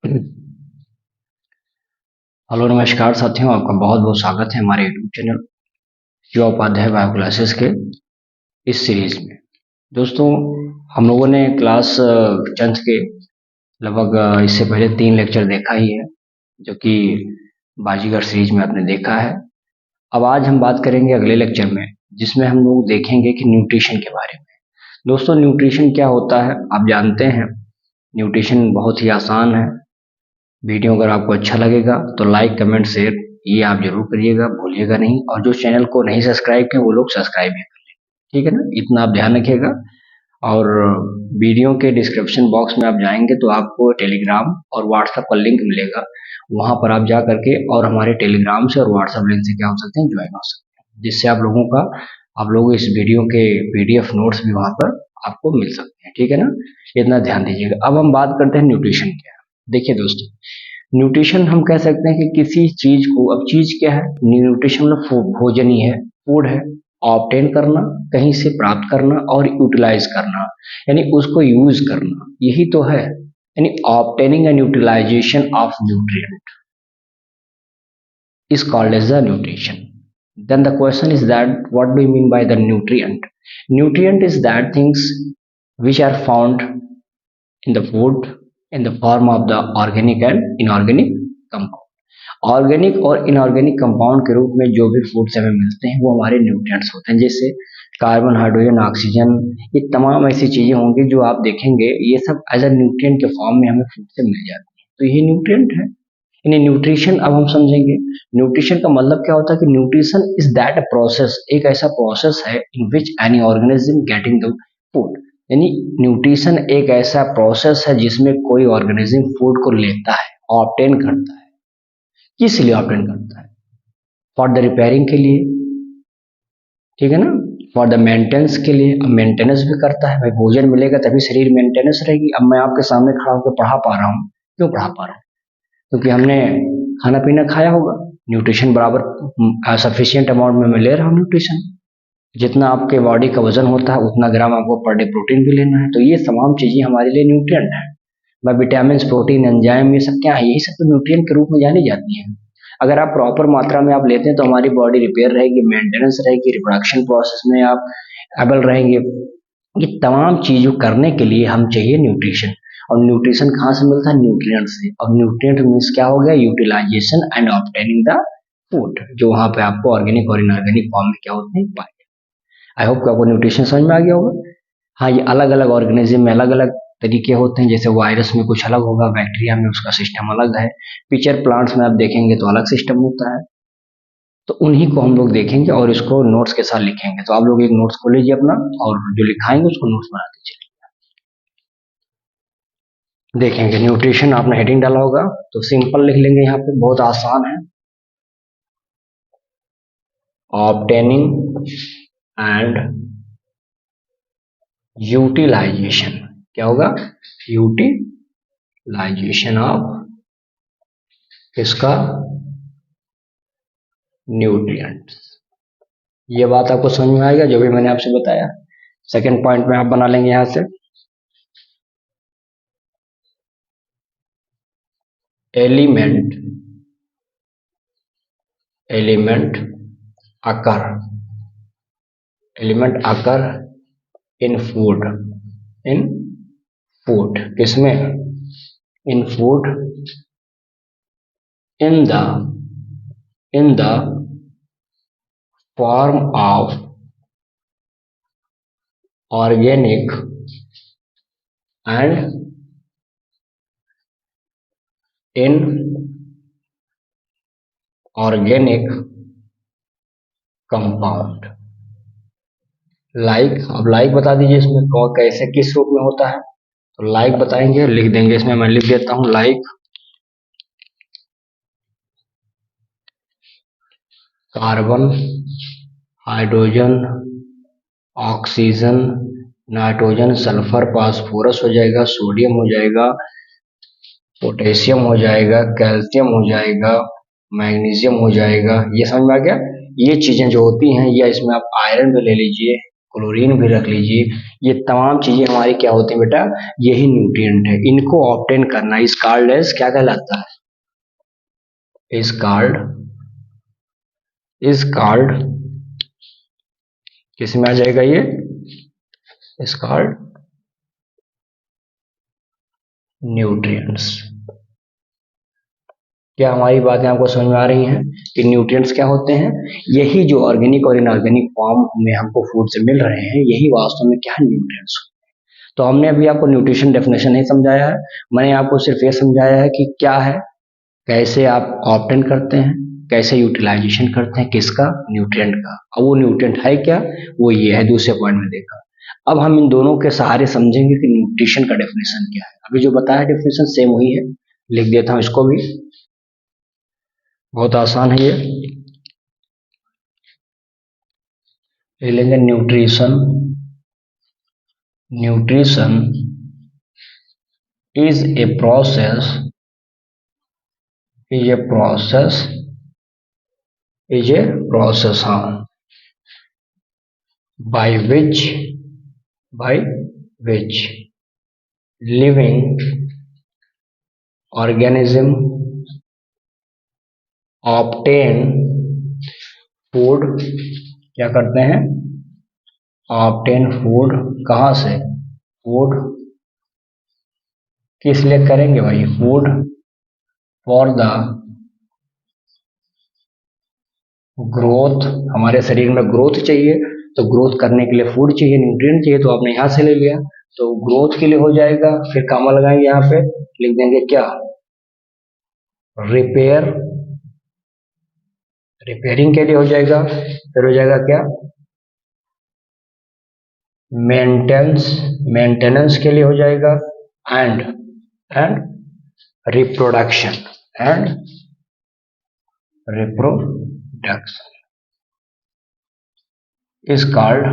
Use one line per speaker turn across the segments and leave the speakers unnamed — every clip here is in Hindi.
हेलो नमस्कार साथियों, आपका बहुत बहुत स्वागत है हमारे YouTube channel Shiva Upadhyay bio classes के इस सीरीज में। दोस्तों, हम लोगों ने क्लास 10th के लगभग इससे पहले 3 लेक्चर देखा ही है, जो कि बाजीगर सीरीज में आपने देखा है। अब आज हम बात करेंगे अगले लेक्चर में, जिसमें हम लोग देखेंगे कि न्यूट्रिशन के बारे में। दोस्तों, न्यूट्रिशन क्या होता है आप जानते हैं। न्यूट्रिशन बहुत ही आसान है। वीडियो अगर आपको अच्छा लगेगा तो लाइक कमेंट शेयर ये आप जरूर करिएगा, भूलिएगा नहीं। और जो चैनल को नहीं सब्सक्राइब किए वो लोग सब्सक्राइब भी कर लें, ठीक है ना, इतना आप ध्यान रखिएगा। और वीडियो के डिस्क्रिप्शन बॉक्स में आप जाएंगे तो आपको टेलीग्राम और व्हाट्सएप का लिंक मिलेगा। वहां पर आप जा करके और हमारे टेलीग्राम से और व्हाट्सएप लिंक से क्या हो सकते हैं, ज्वाइन हो सकते हैं, जिससे आप लोग इस वीडियो के पीडीएफ नोट्स भी वहां पर आपको मिल सकते हैं, ठीक है ना। इतना ध्यान दीजिएगा। अब हम बात करते हैं न्यूट्रिशन क्या है। देखिए दोस्तों, न्यूट्रिशन हम कह सकते हैं कि किसी चीज को, अब चीज क्या है, न्यूट्रिशन मतलब भोजन ही है, फूड है। ऑब्टेन करना, कहीं से प्राप्त करना, और यूटिलाइज करना यानी उसको यूज करना, यही तो है। यानी obtaining and utilization of nutrient is called as the nutrition. Then the question is that what do you mean by the nutrient? Nutrient is that things which are found in the food in the form of the organic and inorganic compound. Organic और इनऑर्गेनिक कंपाउंड के रूप में जो भी फूड से हमें मिलते हैं वो हमारे न्यूट्रिएंट्स होते हैं, जैसे कार्बन, हाइड्रोजन, ऑक्सीजन। ये तमाम ऐसी चीजें होंगी जो आप देखेंगे, ये सब एज अ न्यूट्रिएंट के फॉर्म में हमें फूड से मिल जाती है, तो ये न्यूट्रिएंट है। यानी न्यूट्रिशन अब हम समझेंगे। न्यूट्रिशन का मतलब क्या होता है कि न्यूट्रिशन इज दैट प्रोसेस, एक ऐसा प्रोसेस है in which any organism getting the food. यानी न्यूट्रिशन एक ऐसा प्रोसेस है जिसमें कोई ऑर्गेनिज्म फूड को लेता है, ऑब्टेन करता है। किस लिए ऑब्टेन करता है? फॉर द रिपेयरिंग के लिए, ठीक है ना, फॉर द मेंटेनेंस के लिए। अब मेंटेनेंस भी करता है, भाई भोजन मिलेगा तभी शरीर मेंटेनेंस रहेगी। अब मैं आपके सामने खड़ा होकर पढ़ा पा रहा हूँ, क्यों पढ़ा पा रहा हूँ? क्योंकि हमने खाना पीना खाया होगा, न्यूट्रिशन बराबर सफिशियंट अमाउंट में मैं ले रहा हूँ न्यूट्रिशन। जितना आपके बॉडी का वजन होता है उतना ग्राम आपको पर डे प्रोटीन भी लेना है, तो ये तमाम चीजें हमारे लिए न्यूट्रिएंट है। मैं विटामिन, प्रोटीन, एंजाइम, ये सब क्या है, यही सब तो न्यूट्रिएंट के रूप में जानी जाती है। अगर आप प्रॉपर मात्रा में आप लेते हैं तो हमारी बॉडी रिपेयर रहेगी, मेंटेनेंस रहेगी, रिप्रोडक्शन प्रोसेस में आप एबल रहेंगे। ये तमाम चीजों करने के लिए हम चाहिए न्यूट्रिशन। और न्यूट्रिशन कहाँ से मिलता है? न्यूट्रिएंट से। और न्यूट्रिएंट मीन्स क्या हो गया? Utilization and obtaining the food, जो वहां पे आपको ऑर्गेनिक और इनऑर्गेनिक फॉर्म में क्या होते हैं, पाए। आई होप कि आपको न्यूट्रिशन समझ में आ गया होगा। हाँ, ये अलग अलग ऑर्गेनिज्म में अलग अलग तरीके होते हैं। जैसे वायरस में कुछ अलग होगा, बैक्टीरिया में उसका सिस्टम अलग है, पिचर प्लांट्स में आप देखेंगे तो अलग सिस्टम होता है। तो उन्हीं को हम लोग देखेंगे और इसको नोट्स के साथ लिखेंगे। तो आप लोग एक नोट्स खोल लीजिए अपना, और जो लिखाएंगे उसको नोट्स बना दीजिए। देखेंगे न्यूट्रिशन, आपने हेडिंग डाला होगा तो सिंपल लिख लेंगे, यहाँ पे बहुत आसान है। ऑब्टेनिंग एंड यूटिलाइजेशन, क्या होगा? यूटिलाइजेशन ऑफ किसका? न्यूट्रिएंट्स। ये बात आपको समझ में आएगा जो भी मैंने आपसे बताया। सेकंड पॉइंट में आप बना लेंगे यहां से, element element occur element occur in food, in food किसमें? In food, in the form of organic and inorganic compound. Like, अब लाइक बता दीजिए इसमें कैसे, किस रूप में होता है, तो लाइक बताएंगे, लिख देंगे इसमें। मैं लिख देता हूं, like carbon, hydrogen, oxygen, nitrogen, sulphur, phosphorus हो जाएगा, सोडियम हो जाएगा, पोटेशियम हो जाएगा, कैल्शियम हो जाएगा, मैग्नीशियम हो जाएगा। ये समझ में आ गया। ये चीजें जो होती हैं, या इसमें आप आयरन भी ले लीजिए, क्लोरीन भी रख लीजिए, ये तमाम चीजें हमारी क्या होती हैं बेटा, यही न्यूट्रिएंट है। इनको ऑब्टेन करना इस कॉल्ड एज क्या कहलाता है, इज कॉल्ड किस में आ जाएगा ये, इज कॉल्ड न्यूट्रिएंट्स। क्या हमारी बातें आपको समझ में आ रही हैं कि न्यूट्रिएंट्स क्या होते हैं, यही जो ऑर्गेनिक और इनऑर्गेनिक फॉर्म में हमको फूड से मिल रहे हैं, यही वास्तव में क्या है, न्यूट्रिएंट्स। तो हमने अभी आपको न्यूट्रिशन डेफिनेशन नहीं समझाया है, मैंने आपको सिर्फ ये समझाया है कि क्या है, कैसे आप ऑब्टेन करते हैं, कैसे यूटिलाइजेशन करते हैं, किसका, न्यूट्रिएंट का। अब वो न्यूट्रिएंट है क्या, वो ये है, दूसरे पॉइंट में देखा। अब हम इन दोनों के सहारे समझेंगे कि न्यूट्रिशन का डेफिनेशन क्या है। अभी जो बताया डेफिनेशन सेम वही है, लिख देता हूं इसको भी, बहुत आसान है ये। ले लेंगे न्यूट्रिशन इज ए प्रोसेस हाँ, by which living organism obtain food, क्या करते हैं, obtain food, कहाँ से, फूड किस लिए करेंगे भाई, फूड फॉर द ग्रोथ, हमारे शरीर में ग्रोथ चाहिए, तो ग्रोथ करने के लिए फूड चाहिए, न्यूट्रिएंट चाहिए, तो आपने यहां से ले लिया, तो ग्रोथ के लिए हो जाएगा, फिर कामा लगाएंगे यहाँ पे, लिख देंगे क्या, रिपेयरिंग के लिए हो जाएगा, फिर हो जाएगा क्या, मेंटेनेंस के लिए हो जाएगा, एंड रिप्रोडक्शन इस कॉल्ड,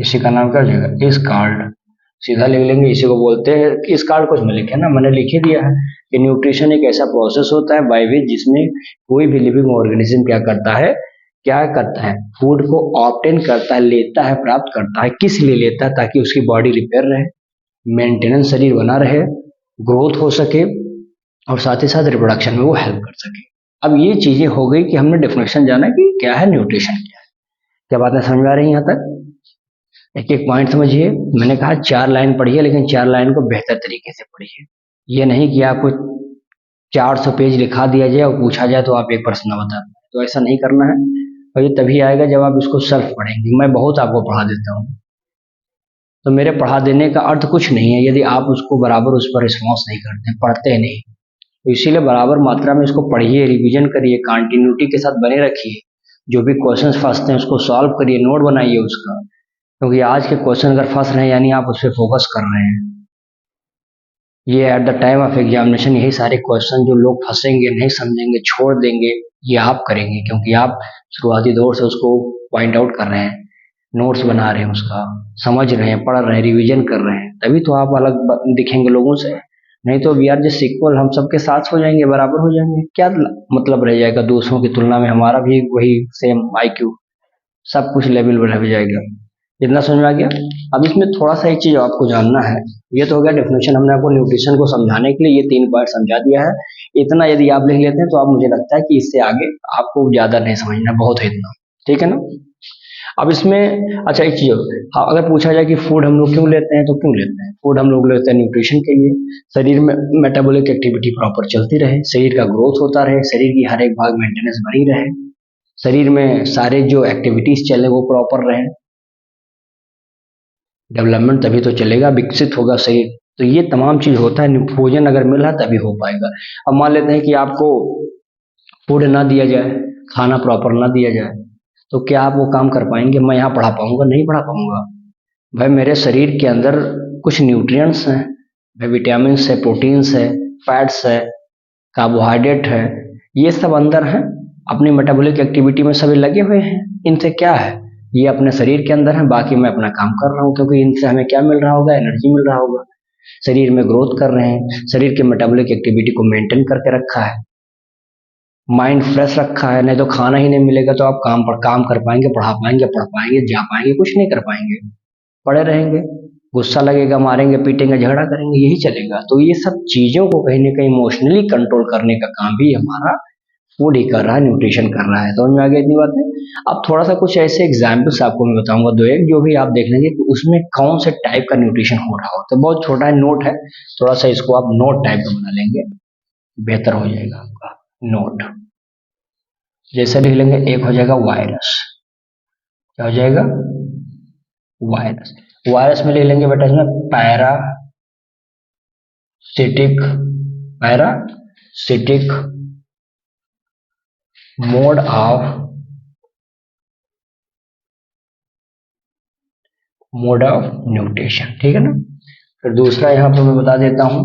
इसी का नाम क्या हो जाएगा, इस कॉल्ड, सीधा लिख लेंगे, इसी को बोलते हैं, इस कार्ड कुछ में लिखे ना, मैंने लिख ही दिया है कि न्यूट्रिशन एक ऐसा प्रोसेस होता है बाय विच, जिसमें कोई भी लिविंग ऑर्गेनिज्म क्या करता है, फूड को ऑब्टेन करता है, लेता है, प्राप्त करता है, किस लिए लेता है, ताकि उसकी बॉडी रिपेयर रहे, मेंटेनेंस शरीर बना रहे, ग्रोथ हो सके, और साथ ही साथ रिप्रोडक्शन में वो हेल्प कर सके। अब ये चीजें हो गई कि हमने डेफिनेशन जाना कि क्या है न्यूट्रिशन, क्या बातें समझ में आ रही हैं यहाँ तक, एक एक पॉइंट समझिए। मैंने कहा 4 लाइन पढ़िए, लेकिन 4 लाइन को बेहतर तरीके से पढ़िए, ये नहीं कि आपको 400 पेज लिखा दिया जाए और पूछा जाए तो आप एक प्रश्न बता दें, तो ऐसा नहीं करना है, और ये तभी आएगा जब आप इसको सेल्फ पढ़ेंगे। मैं बहुत आपको पढ़ा देता हूँ, तो मेरे पढ़ा देने का अर्थ कुछ नहीं है यदि आप उसको बराबर उस पर रिस्पॉन्स नहीं करते, पढ़ते नहीं, तो इसीलिए बराबर मात्रा में इसको पढ़िए, रिवीजन करिए, कंटिन्यूटी के साथ बने रखिए, जो भी क्वेश्चंस फंसते हैं उसको सॉल्व करिए, नोट बनाइए उसका, क्योंकि आज के क्वेश्चन अगर फंस रहे हैं यानी आप उस पर फोकस कर रहे हैं। ये at the time of examination यही सारे क्वेश्चन जो लोग फंसेंगे, नहीं समझेंगे, छोड़ देंगे, ये आप करेंगे, क्योंकि आप शुरुआती दौर से उसको पॉइंट आउट कर रहे हैं, नोट्स बना रहे हैं, उसका समझ रहे हैं, पढ़ रहे हैं, रिवीजन कर रहे हैं, तभी तो आप अलग दिखेंगे लोगों से। नहीं तो वी आर जस्ट इक्वल, हम सबके साथ हो जाएंगे, बराबर हो जाएंगे, क्या मतलब रह जाएगा दूसरों की तुलना में, हमारा भी वही सेम IQ, सब कुछ लेवल पर रह जाएगा। इतना समझ में आ गया। अब इसमें थोड़ा सा एक चीज आपको जानना है, ये तो हो गया डेफिनेशन, हमने आपको न्यूट्रिशन को समझाने के लिए ये 3 पॉइंट समझा दिया है। इतना यदि आप लिख लेते हैं तो आप, मुझे लगता है कि इससे आगे आपको ज्यादा नहीं समझना, बहुत है इतना, ठीक है ना। अब इसमें अच्छा एक चीज, हाँ, अगर पूछा जाए कि फूड हम लोग क्यों लेते हैं, तो क्यों लेते हैं फूड, हम लोग लेते हैं न्यूट्रिशन के लिए, शरीर में मेटाबॉलिक एक्टिविटी प्रॉपर चलती रहे, शरीर का ग्रोथ होता रहे, शरीर की हर एक भाग मेंटेनेंस बनी रहे, शरीर में सारे जो एक्टिविटीज चले वो प्रॉपर रहे, डेवलपमेंट तभी तो चलेगा, विकसित होगा शरीर। तो ये तमाम चीज होता है, भोजन अगर मिल रहा तभी हो पाएगा। अब मान लेते हैं कि आपको फूड ना दिया जाए, खाना प्रॉपर ना दिया जाए, तो क्या आप वो काम कर पाएंगे, मैं यहाँ पढ़ा पाऊंगा, नहीं पढ़ा पाऊंगा। भाई मेरे शरीर के अंदर कुछ न्यूट्रिएंट्स हैं, भाई विटामिन है, प्रोटीन्स है, फैट्स है, कार्बोहाइड्रेट है, ये सब अंदर हैं, अपनी मेटाबॉलिक एक्टिविटी में सभी लगे हुए हैं। इनसे क्या है, ये अपने शरीर के अंदर है, बाकी मैं अपना काम कर रहा हूँ, क्योंकि इनसे हमें क्या मिल रहा होगा, एनर्जी मिल रहा होगा, शरीर में ग्रोथ कर रहे हैं, शरीर के मेटाबॉलिक एक्टिविटी को मेंटेन करके रखा है, माइंड फ्रेश रखा है, नहीं तो खाना ही नहीं मिलेगा तो आप काम कर पाएंगे, पढ़ा पाएंगे, पढ़ पाएंगे, जा पाएंगे, कुछ नहीं कर पाएंगे, पड़े रहेंगे। गुस्सा लगेगा, मारेंगे पीटेंगे, झगड़ा करेंगे, यही चलेगा। तो ये सब चीजों को कहीं ना कहीं इमोशनली कंट्रोल करने का काम भी हमारा फूड ही कर रहा है, न्यूट्रिशन कर रहा है। समझ में आ गया इतनी बातें? अब थोड़ा सा कुछ ऐसे एग्जाम्पल्स आपको मैं बताऊंगा दो एक, जो भी आप देख लेंगे कि उसमें कौन से टाइप का न्यूट्रिशन हो रहा हो। तो बहुत छोटा है, नोट है, थोड़ा सा इसको आप नोट टाइप का बना लेंगे, बेहतर हो जाएगा आपका नोट। जैसे लिख लेंगे, एक हो जाएगा वायरस। क्या हो जाएगा? वायरस। वायरस में लिख लेंगे बेटा इसमें parasitic, parasitic mode of nutrition. ठीक है ना? फिर दूसरा यहां पर मैं बता देता हूं,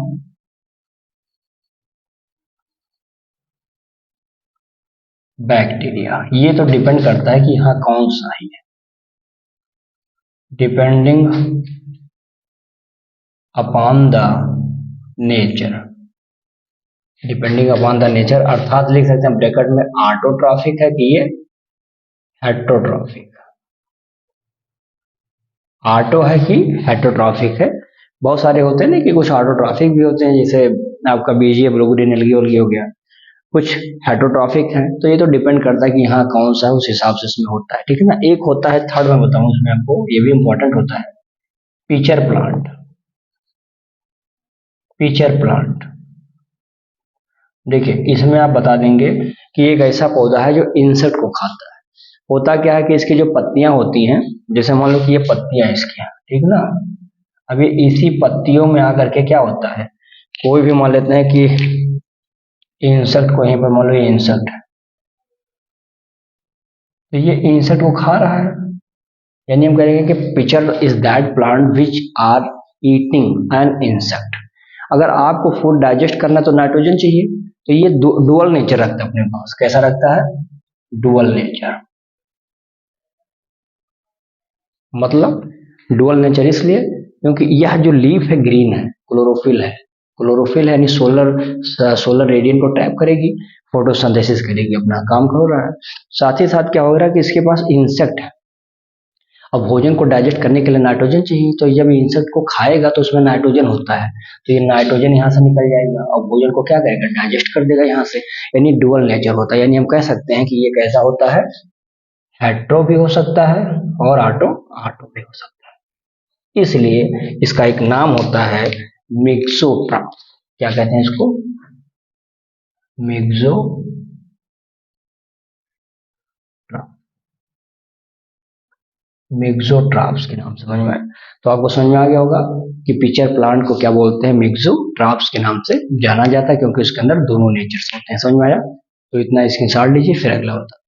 बैक्टीरिया। ये तो डिपेंड करता है कि यहाँ कौन सा है, depending upon the nature, depending upon the nature, अर्थात लिख सकते हैं ब्रैकेट में ऑटोट्रॉफिक है कि ये हेट्रोट्रॉफिक, ऑटो है कि हेट्रोट्रॉफिक है। बहुत सारे होते हैं ना कि कुछ ऑटोट्रॉफिक भी होते हैं, जैसे आपका बीजीए ब्लोगुडिन एल्गी ओल्गी हो गया, कुछ हेट्रोट्रॉफिक हैं। तो ये तो डिपेंड करता है कि यहाँ कौन सा है, उस हिसाब से इसमें होता है। ठीक है ना? एक होता है, थर्ड में बताऊं इसमें आपको, ये भी इंपॉर्टेंट होता है, पिचर प्लांट। पिचर प्लांट, देखिए इसमें आप बता देंगे कि एक ऐसा पौधा है जो इंसेक्ट को खाता है। होता क्या है कि इसकी जो पत्तियां होती हैं, जैसे मान लो कि ये पत्तियां इसकी हैं, ठीक ना? अब ये इसी पत्तियों में आकर के क्या होता है, कोई भी मान लेते हैं कि इंसेक्ट को, यहीं पर मान लो ये इंसेक्ट है, तो ये इंसेक्ट को खा रहा है। यानी हम कहेंगे कि pitcher is that plant which are eating an insect. अगर आपको फूड डाइजेस्ट करना है तो नाइट्रोजन चाहिए, तो ये डुअल नेचर रखता है अपने पास। कैसा रखता है? Dual nature. मतलब डुअल नेचर इसलिए क्योंकि यह जो लीफ है ग्रीन है, क्लोरोफिल है, क्लोरोफिल है यानी सोलर रेडियन को ट्रैप करेगी, फोटोसिंथेसिस करेगी, अपना काम कर रहा है। साथ ही साथ क्या हो रहा है कि इसके पास इंसेक्ट है, अब भोजन को डाइजेस्ट करने के लिए नाइट्रोजन चाहिए, तो जब इंसेक्ट को खाएगा तो उसमें नाइट्रोजन होता है, तो ये नाइट्रोजन यहाँ से निकल जाएगा और भोजन को क्या करेगा? डाइजेस्ट कर देगा यहाँ से। यानी डुअल नेचर होता है। यानी हम कह सकते हैं कि ये कैसा होता है? हेट्रो भी हो सकता है और ऑटो ऑटो भी हो सकता है। इसलिए इसका एक नाम होता है मिक्सोट्रॉफ। क्या कहते हैं इसको? मिक्सोट्रॉफ। मिक्सोट्राप्स के नाम से समझ में आया? तो आपको समझ में आ गया होगा कि पिचर प्लांट को क्या बोलते हैं? मिक्सोट्राप्स के नाम से जाना जाता है, क्योंकि उसके अंदर दोनों नेचर्स होते हैं। समझ में आया? तो इतना स्क्रीनशॉट लीजिए, फिर अगला होता है।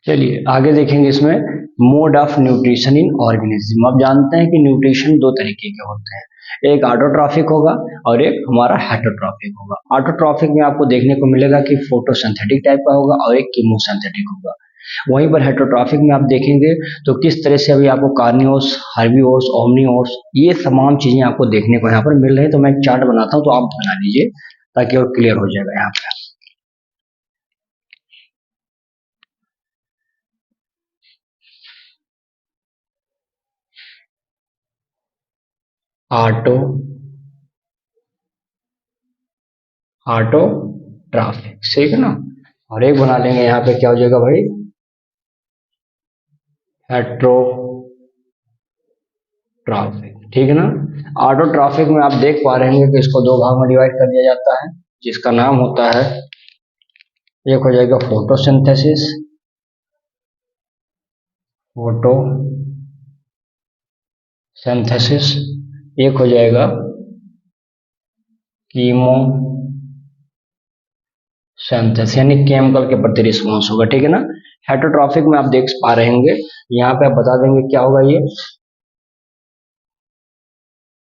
चलिए आगे देखेंगे इसमें mode of nutrition in organism. आप जानते हैं कि न्यूट्रिशन दो तरीके के होते हैं, एक ऑटोट्रॉफिक होगा और एक हमारा हेटरोट्रॉफिक होगा। ऑटोट्रॉफिक में आपको देखने को मिलेगा कि फोटोसिंथेटिक टाइप का होगा और एक कीमोसिंथेटिक होगा। वहीं पर हेटरोट्रॉफिक में आप देखेंगे तो किस तरह से अभी आपको कार्नियोस, हर्बीवोर्स, ओमनीवोर्स, ये तमाम चीजें आपको देखने को यहाँ पर मिल रही है। तो मैं एक चार्ट बनाता हूँ, तो आप बना लीजिए ताकि और क्लियर हो जाएगा यहाँ पर। ऑटो ऑटो ट्रैफिक, ठीक है ना? और एक बना लेंगे यहाँ पे, क्या हो जाएगा भाई? हेट्रो ट्रैफिक, ठीक है ना? ऑटो ट्रैफिक में आप देख पा रहे हैं कि इसको दो भाग में डिवाइड कर दिया जाता है, जिसका नाम होता है, एक हो जाएगा फोटोसिंथेसिस, फोटोसिंथेसिस, एक हो जाएगा कीमो सिंथेसिस, यानी केमिकल के प्रति रिस्पॉन्स होगा, ठीक है ना? हेटरोट्रॉफिक में आप देख पा रहे होंगे, यहाँ पे आप बता देंगे क्या होगा ये?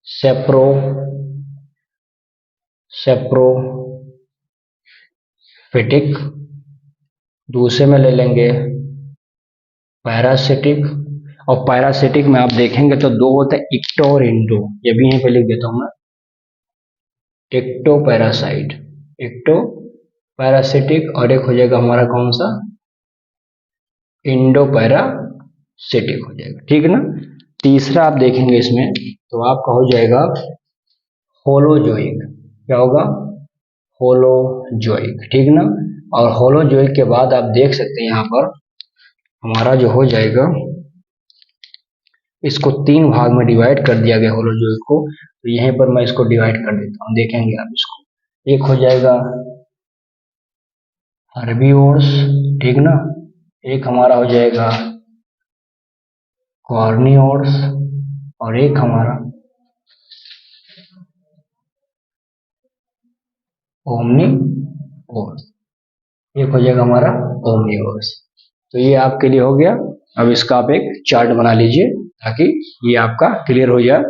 सेप्रो सेप्रोफिटिक, दूसरे में ले लेंगे पैरासिटिक, और पैरासिटिक में आप देखेंगे तो दो होते हैं, इक्टो और इंडो। ये भी यहीं पे लिख देता हूं मैं, एक्टो पैरासाइट, एक्टो पैरासिटिक, और एक हो जाएगा हमारा कौन सा, इंडो पैरासिटिक हो जाएगा, ठीक है ना। तीसरा आप देखेंगे इसमें तो आपका हो जाएगा होलोजोइक। क्या होगा, होलोजोइक, ठीक ना। और होलोजोइक के बाद आप देख सकते हैं यहाँ पर हमारा जो हो जाएगा, इसको तीन भाग में डिवाइड कर दिया गया होलोजोइक को। तो यहीं पर मैं इसको डिवाइड कर देता हूँ, देखेंगे आप इसको। एक हो जाएगा हर्बीवोर्स, ठीक ना। एक हमारा हो जाएगा कार्निवोर्स, और एक हमारा ओमनीवोर्स, एक हो जाएगा हमारा ओमनीवोर्स। तो ये आपके लिए हो गया। अब इसका आप एक चार्ट बना लीजिए ताकि ये आपका क्लियर हो जाए।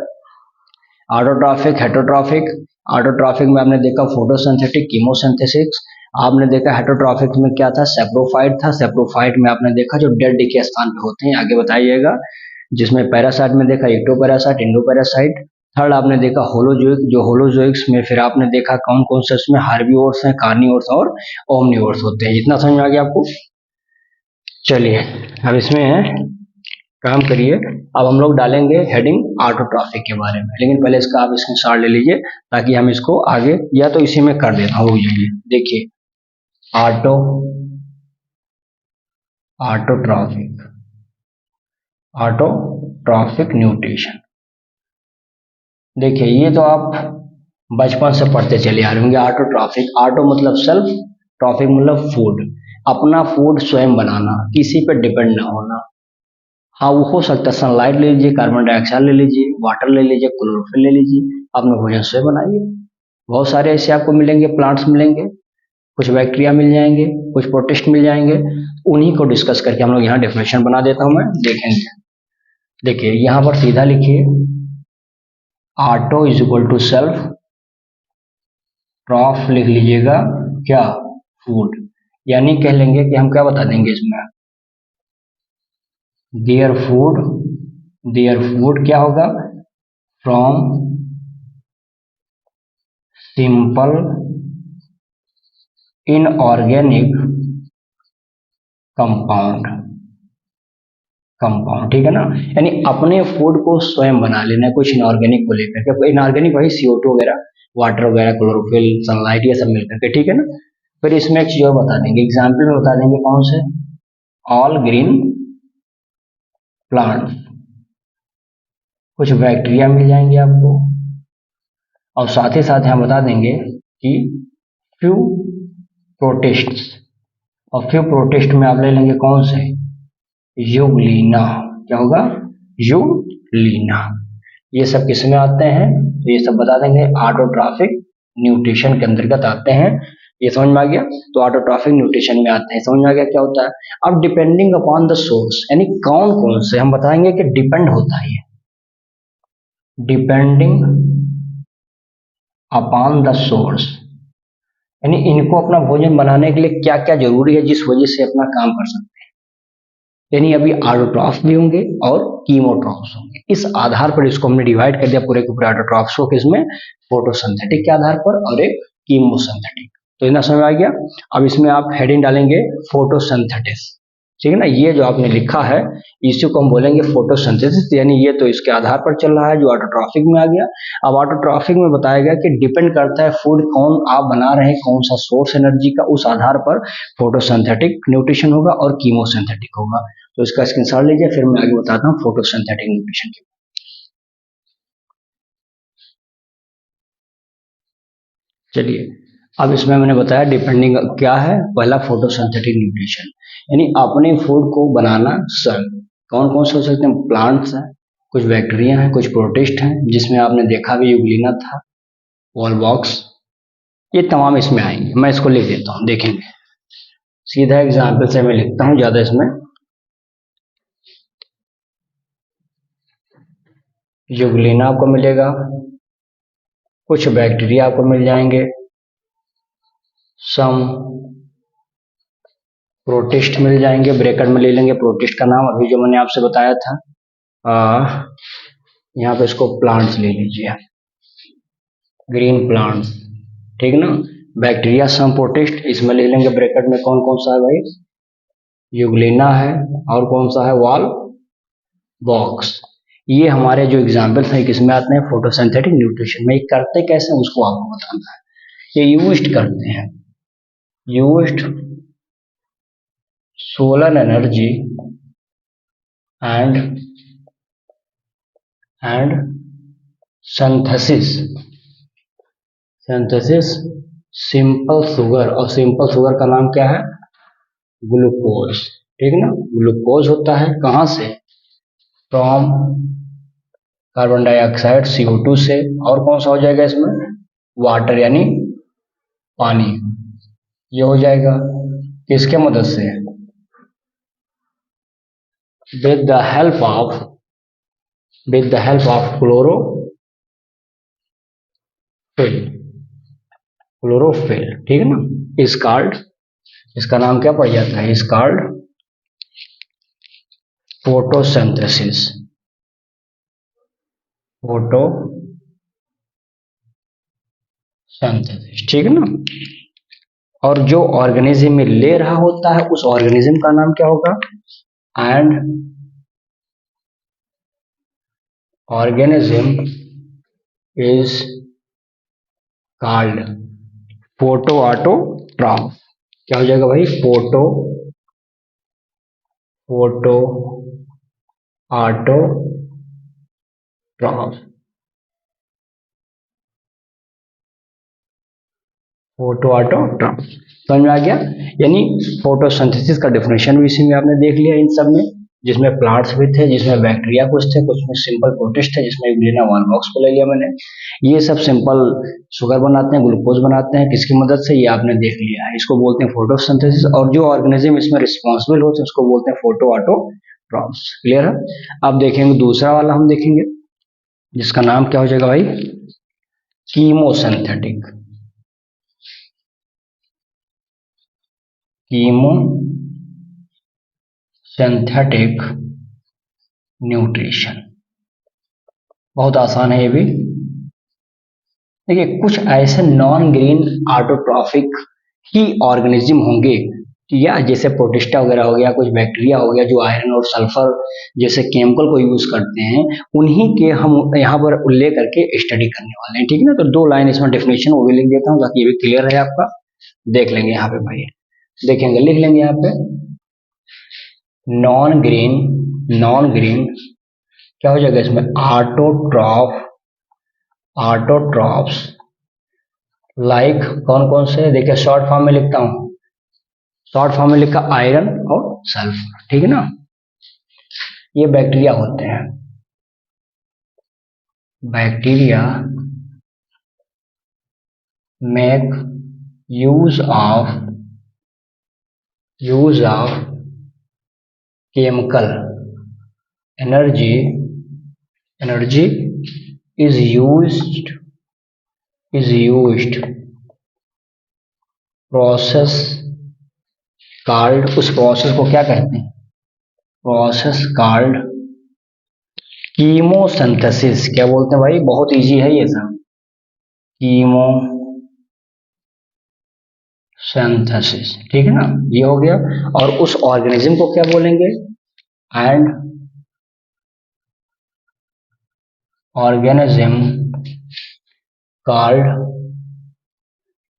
Autotrophic, heterotrophic. ऑटोट्रॉफिक में आपने देखा फोटोसिंथेटिक, कीमोसिंथेसिस। आपने देखा हेटरोट्रॉफिक में क्या था, सेप्रोफाइट था। सेप्रोफाइट में आपने देखा जो डेड के स्थान पे होते हैं, आगे बताइएगा। जिसमें पैरासाइट में देखा एक्टोपैरासाइट, इंडोपैरासाइट। थर्ड आपने देखा होलोजोइक, जो होलोजोइक्स में फिर आपने देखा कौन कौन से उसमें हार्बिवोर्स हैं, कार्निवोर्स और ओमनिवोर्स होते हैं। इतना समझ में आ गया आपको। चलिए अब इसमें काम करिए। अब हम लोग डालेंगे हेडिंग ऑटोट्रॉफिक के बारे में, लेकिन पहले इसका आप स्क्रीनशॉट ले लीजिए ताकि हम इसको आगे, या तो इसी में कर देना हो जाइए। देखिए ऑटोट्रॉफिक, ऑटोट्रॉफिक न्यूट्रिशन। देखिए ये तो आप बचपन से पढ़ते चले आ रहे होंगे। ऑटोट्रॉफिक, ऑटो मतलब सेल्फ, ट्रॉफिक मतलब फूड, अपना फूड स्वयं बनाना, किसी पे डिपेंड ना होना। हाँ वो हो सकता है सनलाइट ले लीजिए, कार्बन डाइऑक्साइड ले लीजिए, वाटर ले लीजिए, क्लोरोफिल ले लीजिए, अपना भोजन स्वयं बनाइए। बहुत सारे ऐसे आपको मिलेंगे, प्लांट्स मिलेंगे, कुछ बैक्टीरिया मिल जाएंगे, कुछ प्रोटिस्ट मिल जाएंगे। उन्हीं को डिस्कस करके हम लोग यहाँ डेफिनेशन बना देता हूँ मैं, देखेंगे। देखिए यहाँ पर सीधा लिखिए, auto is equal to self, troph लिख लीजिएगा क्या, फूड। यानी कह लेंगे कि हम क्या बता देंगे इसमें, देयर फूड, देयर फूड क्या होगा, from simple inorganic compound, compound, ठीक है ना। यानी अपने फूड को स्वयं बना लेना, कुछ इनऑर्गेनिक को लेकर के। इनऑर्गेनिक वही CO2 वगैरह, वाटर वगैरह, क्लोरोफिल, सनलाइट, ये सब मिलकर के, ठीक है ना। फिर इसमें एक चीज और बता देंगे, एग्जाम्पल में बता देंगे कौन से, ऑल ग्रीन प्लांट्स, कुछ बैक्टीरिया मिल जाएंगे आपको, और साथ ही साथ हम बता देंगे कि फ्यू प्रोटिस्ट्स, और फ्यू प्रोटिस्ट में आप ले लेंगे कौन से, यूग्लिना। क्या होगा, यूग्लिना। ये सब किस में आते हैं, तो ये सब बता देंगे, ऑटोट्रॉफिक न्यूट्रिशन के अंतर्गत आते हैं। ये समझ में आ गया। तो ऑटोट्रॉफिक न्यूट्रिशन में आते हैं, समझ में आ गया क्या होता है। अब डिपेंडिंग अपॉन द सोर्स, यानी कौन कौन से हम बताएंगे कि डिपेंड होता है, डिपेंडिंग अपॉन द सोर्स, यानी इनको अपना भोजन बनाने के लिए क्या क्या जरूरी है, जिस वजह से अपना काम कर सकते हैं। यानी अभी ऑटोट्रॉफ भी होंगे और कीमोट्रॉफ्स होंगे। इस आधार पर इसको हमने डिवाइड कर दिया पूरे के पूरे ऑटोट्रॉफ्स को, किसमें, फोटोसिंथेटिक के आधार पर और एक कीमोसिंथेटिक। तो इतना समझ आ गया। अब इसमें आप हेडिंग डालेंगे फोटोसिंथेसिस, ठीक है ना। ये जो आपने लिखा है इसी को हम बोलेंगे फोटोसिंथेसिस, यानी ये तो इसके आधार पर चल रहा है जो ऑटोट्रॉफिक में आ गया। अब ऑटोट्रॉफिक में बताया गया कि डिपेंड करता है फूड कौन आप बना रहे हैं, कौन सा सोर्स एनर्जी का, उस आधार पर फोटोसिंथेटिक न्यूट्रिशन होगा और कीमोसिंथेटिक होगा। तो इसका स्क्रीनशॉट लीजिए, फिर मैं आगे बताता हूँ फोटोसिंथेटिक न्यूट्रिशन के। चलिए अब इसमें मैंने बताया डिपेंडिंग क्या है, पहला फोटोसिंथेटिक न्यूट्रिशन, यानी अपने फूड को बनाना स्वयं। कौन कौन से हो सकते हैं, प्लांट्स हैं, कुछ बैक्टीरिया हैं, कुछ प्रोटिस्ट हैं, जिसमें आपने देखा भी यूग्लिना था, वॉलबॉक्स, ये तमाम इसमें आएंगे। मैं इसको लिख देता हूँ, देखेंगे सीधा एग्जाम्पल से मैं लिखता हूँ, ज्यादा इसमें यूग्लिना आपको मिलेगा, कुछ बैक्टीरिया आपको मिल जाएंगे, सम प्रोटिस्ट मिल जाएंगे, ब्रैकेट में ले लेंगे प्रोटिस्ट का नाम, अभी जो मैंने आपसे बताया था, यहाँ पे इसको प्लांट्स ले लीजिए, ग्रीन प्लांट्स, ठीक ना। बैक्टीरिया सम प्रोटिस्ट, इसमें ले लेंगे ब्रैकेट में कौन कौन सा है भाई, यूग्लिना है, और कौन सा है, वॉल बॉक्स। ये हमारे जो एग्जाम्पल्स हैं किसमें आते हैं, फोटोसिंथेटिक न्यूट्रिशन में। ये करते कैसे हैं उसको आपको बताना है। ये यूज्ड करते हैं, used solar energy and synthesis synthesis simple sugar, और सिंपल शुगर का नाम क्या है, ग्लूकोज, ठीक ना। ग्लूकोज होता है कहाँ से, फ्रॉम कार्बन डाइऑक्साइड CO2 से, और कौन सा हो जाएगा इसमें, वाटर यानी पानी, ये हो जाएगा किसके मदद से, with the help of chlorophyll, ठीक है ना। इस कार्ड, इसका नाम क्या पड़ जाता है, इस कार्ड फोटोसिंथेसिस, ठीक है ना। और जो ऑर्गेनिज्म में ले रहा होता है उस ऑर्गेनिज्म का नाम क्या होगा, and organism is called photo autotroph. क्या हो जाएगा भाई, फोटो ऑटोट्रॉफ, फोटो ऑटोट्रॉफ, समझ में आ गया। यानी फोटोसिंथेसिस का डेफिनेशन भी इसी में आपने देख लिया, इन सब में, जिसमें प्लांट्स भी थे, जिसमें बैक्टीरिया कुछ थे, कुछ में सिंपल प्रोटिस्ट है, जिसमें ग्लीना वॉल बॉक्स को ले लिया मैंने। ये सब सिंपल शुगर बनाते हैं, ग्लूकोज बनाते हैं, किसकी मदद से, ये आपने देख लिया है। इसको बोलते हैं फोटोसिंथेसिस, और जो ऑर्गेनिज्म इसमें रिस्पॉन्सिबल होते हैं उसको बोलते हैं फोटो ऑटोट्रॉफ्स। क्लियर है। अब देखेंगे दूसरा वाला, हम देखेंगे जिसका नाम क्या हो जाएगा भाई, कीमोसिंथेटिक, कीमोसिंथेटिक न्यूट्रिशन। बहुत आसान है ये भी। देखिए, कुछ ऐसे नॉन ग्रीन ऑटोट्रॉफिक ही ऑर्गेनिज्म होंगे, या जैसे प्रोटिस्टा वगैरह हो गया, कुछ बैक्टीरिया हो गया जो आयरन और सल्फर जैसे केमिकल को यूज करते हैं, उन्हीं के हम यहाँ पर उल्लेख करके स्टडी करने वाले हैं, ठीक है ना। तो 2 लाइन इसमें डेफिनेशन वो भी लिख देता हूँ ताकि ये भी क्लियर है आपका। देख लेंगे यहाँ पे भाई, देखेंगे, लिख लेंगे यहाँ पे, नॉन ग्रीन क्या हो जाएगा इसमें, ऑटोट्रॉफ्स लाइक कौन कौन से, देखिए शॉर्ट फॉर्म में लिखता हूं, शॉर्ट फॉर्म में लिखा आयरन और सल्फर, ठीक है ना। ये बैक्टीरिया होते हैं, bacteria make use of chemical energy is used process called, उस प्रोसेस को क्या कहते हैं, प्रोसेस कॉल्ड कीमोसिंथेसिस। क्या बोलते हैं भाई, बहुत इजी है ये सब, कीमोसिंथेसिस, ठीक है ना। ये हो गया। और उस ऑर्गेनिज्म को क्या बोलेंगे, एंड ऑर्गेनिज्म कॉल्ड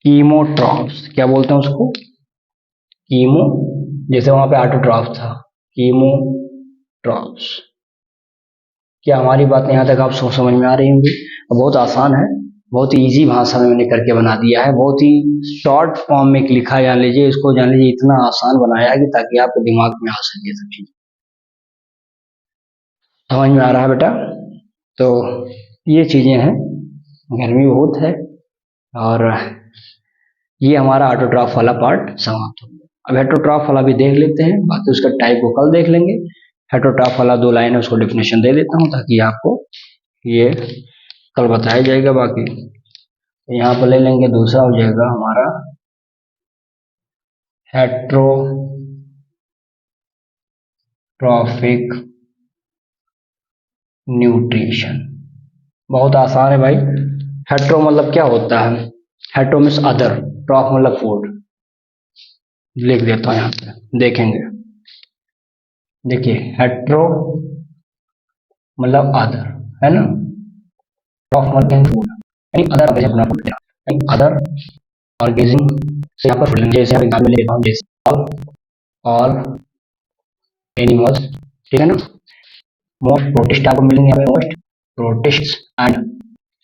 कीमोट्रॉफ्स। क्या बोलते हैं उसको, कीमो, जैसे वहां पे ऑटोट्रॉफ था, कीमोट्रॉफ्स। क्या हमारी बात यहाँ तक आप समझ में आ रही होंगी। बहुत आसान है, बहुत ही इजी भाषा में मैंने करके बना दिया है, बहुत ही शॉर्ट फॉर्म में लिखा, जान लीजिए इसको, जान लीजिए इतना आसान बनाया है कि ताकि आपके दिमाग में आ सके सब चीज। समझ में आ रहा है बेटा। तो ये चीजें हैं, गर्मी बहुत है, और ये हमारा ऑटोट्रॉफ वाला पार्ट समाप्त हो गया। अब हेटरोट्रॉफ वाला भी देख लेते हैं, बाकी उसका टाइप को कल देख लेंगे। हेटरोट्रॉफ वाला 2 लाइन है, उसको डेफिनेशन दे देता हूँ ताकि आपको ये कल बताया जाएगा। बाकी यहाँ पर ले लेंगे, दूसरा हो जाएगा हमारा हेटरोट्रॉफिक न्यूट्रिशन। बहुत आसान है भाई। हेट्रो मतलब क्या होता है? हेट्रो मीन्स अदर, ट्रॉफ मतलब फूड। लिख देता हूँ यहाँ पे, देखेंगे। देखिए हेट्रो मतलब अदर, है ना। ट्रॉफ मतलब फूड, यानी अदर अपना फूड लेना, यानी अदर ऑर्गेनिज्म से यहाँ पर फूड लेना। जैसे आप एग्जाम्पल ले लेता हूँ, जैसे ऑल एनिमल्स, ठीक है ना। मोस्ट प्रोटिस्ट आपको मिलेंगे यहाँ पे, मोस्ट प्रोटिस्ट एंड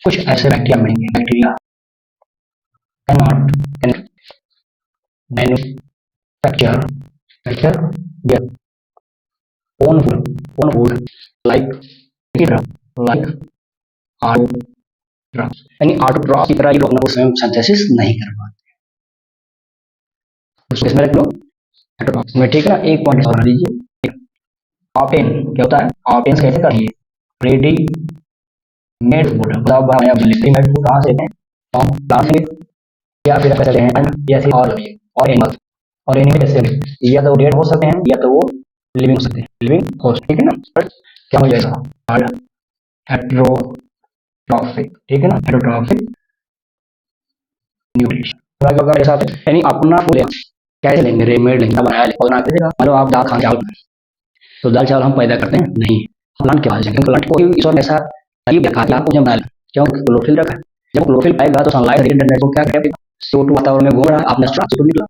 कुछ ऐसे बैक्टीरिया मिलेंगे, bacteria can not can manufacture fracture their own food like like autotroph, यानी ऑटोट्रॉफ की तरह ये लोग अपना स्वयं सिंथेसिस नहीं कर पाते। उसको इसमें रख लो हेटेरोट्रॉफ में, ठीक है ना। एक पॉइंट और लीजिए, ऑप्टेन क्या होता है? ऑप्टेन कैसे करेंगे? रेडी मेड फूड, मतलब रेडीमेड फूड कहाँ से लेते हैं? हम प्लांट से, या फिर कैसे लेते हैं? जैसे और एनिमल्स, और एनिमल कैसे लेते हैं? या तो डेड हो सकते हैं या तो वो लिविंग हो सकते हैं, लिविंग हो, ठीक है ना। बट क्या हो जाएगा? हेटेरोट्रॉफिक, ठीक है ना, हेटेरोट्रॉफिक न्यूट्रिशन। ऐसा यानी अपना फूड कैसे लेंगे? रेडीमेड लेंगे, बनाया बना के देगा। मतलब आप दाल खाने चावल, तो दाल चावल हम पैदा करते हैं नहीं, प्लांट के पास जाएंगे। प्लांट को ईश्वर ने ऐसा अजीब रखा कि आपको जब बना, क्यों? क्लोरोफिल रखा है। जब क्लोरोफिल पाएगा तो सनलाइट को क्या करेगा? CO2 वातावरण में घूम रहा है, आपने CO2 निकला,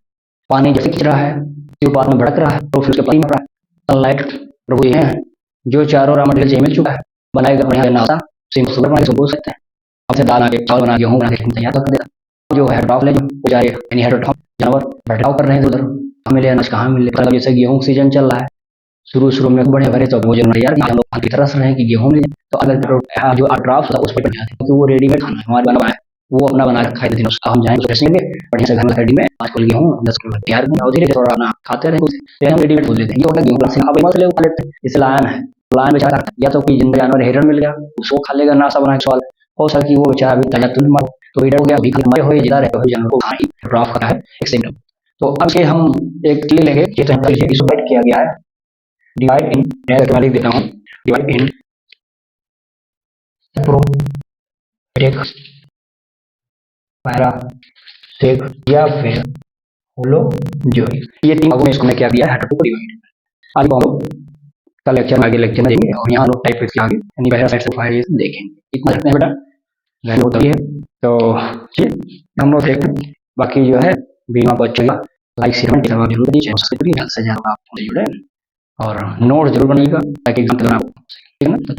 पानी जैसे खींच रहा है, ट्यूब पास में भड़क रहा है, क्लोरोफिल के पानी मर रहा है। सनलाइट प्रभु ये है जो चारों रॉ मटेरियल चाहिए मिल चुका है, बनाएगा बढ़िया नाश्ता, शुगर बना के बोल सकते हैं। आपसे दाल आके चावल बना, गेहूँ बना के तैयार कर देगा। जो हेटेरोट्रॉफ ले, जो पुजारी यानी हेटेरोट्रॉफ जानवर भटकाव कर रहे हैं उधर, हमें अनाज कहाँ मिले? मतलब जैसे गेहूँ सीजन चल रहा है, शुरू में बड़े भरे तो भोजन यार हम लोग की तरस रहे हैं कि गेहूं मिले, तो अगर जो अट्राफ होता है उस पर बढ़ जाते हैं, क्योंकि वो रेडीमेड खाना है हमारे बना है, वो अपना बना रखा है। दिनों हम जाएंगे तो लेंगे बढ़िया से घर में, रेडी में 5 किलो गेहूँ 10 किलो तैयार करेंगे और धीरे धीरे थोड़ा अपना खाते रहेंगे, फिर हम रेडीमेड बोल देते हैं। ये होगा गेहूँ से आप मत ले खा लेते हैं। जैसे लायन है, लायन बेचारा या तो कोई जिंदा जानवर हिरन मिल गया, उसको खा लेगा, नाशा बना के सवाल हो सकता है कि वो बेचारा अभी ताजा तुम मारो, तो हिरन हो गया, अभी मरे हुए जिंदा रहते हुए जानवर को खाना ही ड्राफ का है एक सिम्टम। तो अब ये हम एक ले लेंगे, ये तो इसको किया गया है, डिवाइड इन, मैं लिख देता हूँ, डिवाइड इन प्रोटेक पैरासिक या फिर होलोजोइक, ये 3 भागों में इसको मैं क्या दिया है? हेटेरो को डिवाइड। आज हम लोग का लेक्चर में आगे लेक्चर में देंगे, और यहाँ लोग टाइप के आगे यानी पहला सेट से फाइल देखेंगे। इतना रखते हैं बेटा, घर होता है। तो हम लोग देखते हैं, बाकी जो है बीमा को अच्छा लाइक शेयर जरूर दीजिए, से आप जुड़े और नोट जरूर बनेगा ताकि एग्जाम तक आप, ठीक है ना। तो